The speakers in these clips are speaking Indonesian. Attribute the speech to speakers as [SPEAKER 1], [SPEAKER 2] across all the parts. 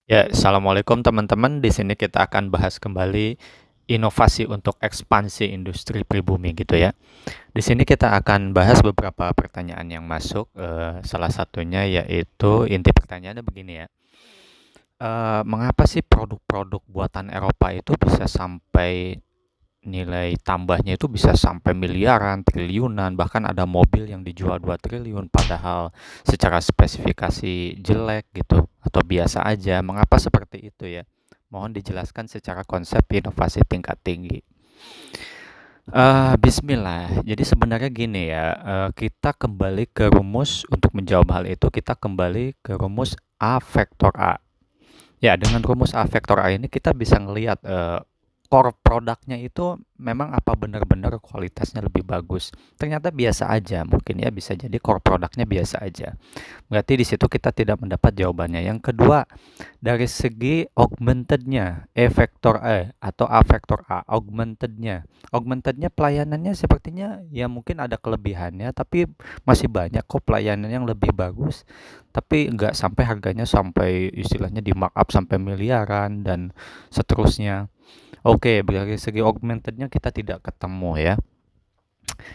[SPEAKER 1] Ya, assalamualaikum teman-teman. Di sini kita akan bahas kembali inovasi untuk ekspansi industri pribumi gitu ya. Di sini kita akan bahas beberapa pertanyaan yang masuk. Salah satunya yaitu inti pertanyaannya begini ya. Mengapa sih produk-produk buatan Eropa itu bisa sampai nilai tambahnya itu bisa sampai miliaran, triliunan, bahkan ada mobil yang dijual 2 triliun padahal secara spesifikasi jelek gitu atau biasa aja. Mengapa seperti itu ya? Mohon dijelaskan secara konsep inovasi tingkat tinggi. Bismillah. Jadi sebenarnya gini ya, kita kembali ke rumus untuk menjawab hal itu, kita kembali ke rumus A vektor A. Ya, dengan rumus A vektor A ini kita bisa ngelihat core produknya itu memang apa benar-benar kualitasnya lebih bagus. Ternyata biasa aja, mungkin ya bisa jadi core produknya biasa aja. Berarti di situ kita tidak mendapat jawabannya. Yang kedua, dari segi augmentednya, E vektor E atau A vektor A, augmentednya. Augmentednya pelayanannya sepertinya ya mungkin ada kelebihannya, tapi masih banyak kok pelayanan yang lebih bagus. Tapi nggak sampai harganya sampai istilahnya di markup sampai miliaran dan seterusnya. Oke, dari segi augmentednya kita tidak ketemu ya.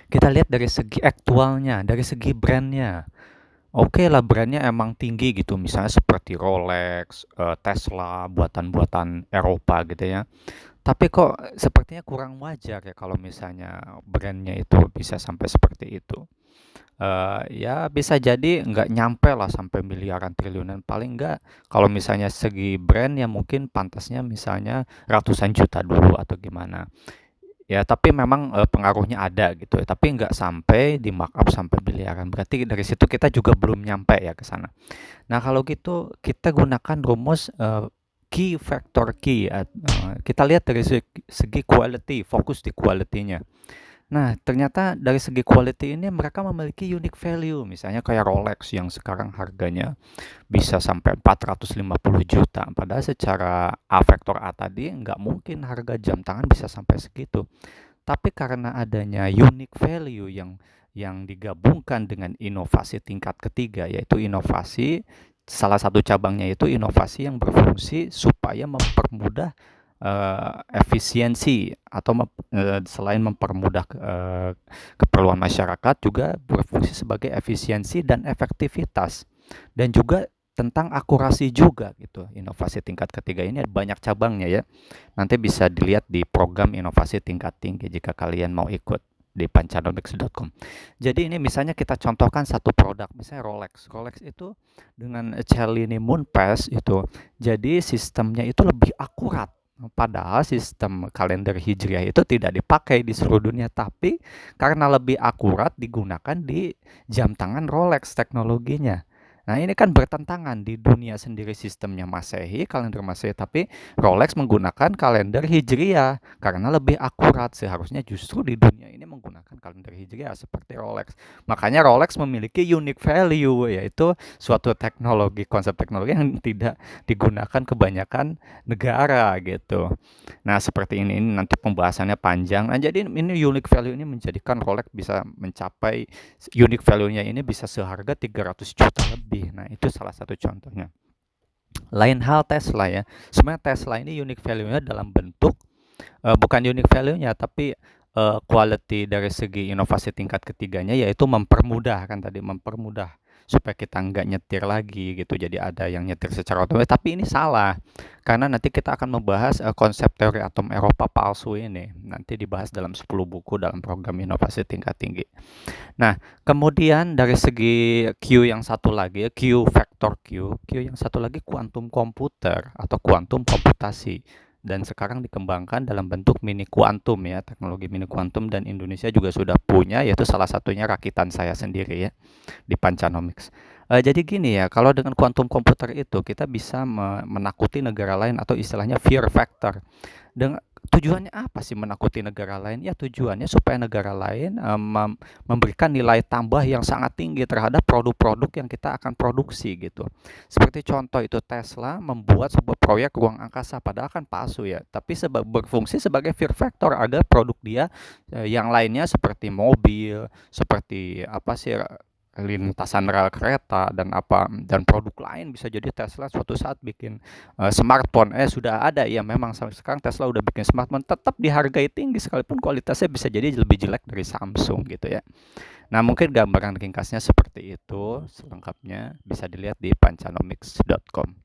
[SPEAKER 1] Kita lihat dari segi aktualnya, dari segi brandnya. Oke lah brandnya emang tinggi gitu, misalnya seperti Rolex, Tesla, buatan-buatan Eropa gitu ya. Tapi kok sepertinya kurang wajar ya kalau misalnya brandnya itu bisa sampai seperti itu. Ya bisa jadi nggak nyampe lah sampai miliaran triliunan, paling nggak kalau misalnya segi brand ya mungkin pantasnya misalnya ratusan juta dulu atau gimana. Ya tapi memang, pengaruhnya ada gitu ya, tapi nggak sampai di markup sampai miliaran, berarti dari situ kita juga belum nyampe ya ke sana. Nah kalau gitu kita gunakan rumus, key factor key, kita lihat dari segi quality, fokus di quality-nya. Nah, ternyata dari segi quality ini mereka memiliki unique value, misalnya kayak Rolex yang sekarang harganya bisa sampai 450 juta, padahal secara A vektor A tadi nggak mungkin harga jam tangan bisa sampai segitu. Tapi karena adanya unique value yang digabungkan dengan inovasi tingkat ketiga, yaitu inovasi salah satu cabangnya itu inovasi yang berfungsi supaya mempermudah efisiensi atau selain mempermudah keperluan masyarakat juga berfungsi sebagai efisiensi dan efektivitas dan juga tentang akurasi juga gitu. Inovasi tingkat ketiga ini banyak cabangnya ya. Nanti bisa dilihat di program inovasi tingkat tinggi jika kalian mau ikut di pancanomics.com. Jadi ini misalnya kita contohkan satu produk, misalnya Rolex. Rolex itu dengan Cellini Moonpass itu, jadi sistemnya itu lebih akurat. Padahal sistem kalender Hijriah itu tidak dipakai di seluruh dunia, tapi karena lebih akurat digunakan di jam tangan Rolex teknologinya. Nah, ini kan bertentangan di dunia sendiri sistemnya Masehi, kalender Masehi, tapi Rolex menggunakan kalender Hijriah karena lebih akurat. Seharusnya justru di dunia ini menggunakan kalender Hijriah seperti Rolex. Makanya Rolex memiliki unique value, yaitu suatu teknologi, konsep teknologi yang tidak digunakan kebanyakan negara gitu. Nah, seperti ini nanti pembahasannya panjang. Nah, jadi ini unique value ini menjadikan Rolex bisa mencapai unique value-nya ini bisa seharga 300 juta lebih. Nah, itu salah satu contohnya. Lain hal Tesla ya. Sebenarnya Tesla ini unique value-nya dalam bentuk bukan unique value-nya tapi quality dari segi inovasi tingkat ketiganya yaitu mempermudah kan tadi mempermudah supaya kita nggak nyetir lagi gitu jadi ada yang nyetir secara otomatis tapi ini salah karena nanti kita akan membahas konsep teori atom Eropa palsu ini nanti dibahas dalam 10 buku dalam program inovasi tingkat tinggi. Nah, kemudian dari segi Q yang satu lagi, Q vektor Q yang satu lagi kuantum komputer atau kuantum komputasi. Dan sekarang dikembangkan dalam bentuk mini kuantum ya, teknologi mini kuantum dan Indonesia juga sudah punya, yaitu salah satunya rakitan saya sendiri ya, di Pancanomics. Jadi gini ya, kalau dengan kuantum komputer itu kita bisa menakuti negara lain atau istilahnya fear factor. Dengan tujuannya apa sih menakuti negara lain? Ya tujuannya supaya negara lain memberikan nilai tambah yang sangat tinggi terhadap produk-produk yang kita akan produksi gitu. Seperti contoh itu Tesla membuat sebuah proyek ruang angkasa padahal kan palsu ya, tapi berfungsi sebagai fear factor agar produk dia yang lainnya seperti mobil, seperti apa sih lintasan rel kereta dan produk lain, bisa jadi Tesla suatu saat bikin smartphone. Sudah ada ya, memang sampai sekarang Tesla udah bikin smartphone tetap dihargai tinggi sekalipun kualitasnya bisa jadi lebih jelek dari Samsung gitu ya. Nah, mungkin gambaran ringkasnya seperti itu. Selengkapnya bisa dilihat di pancanomics.com.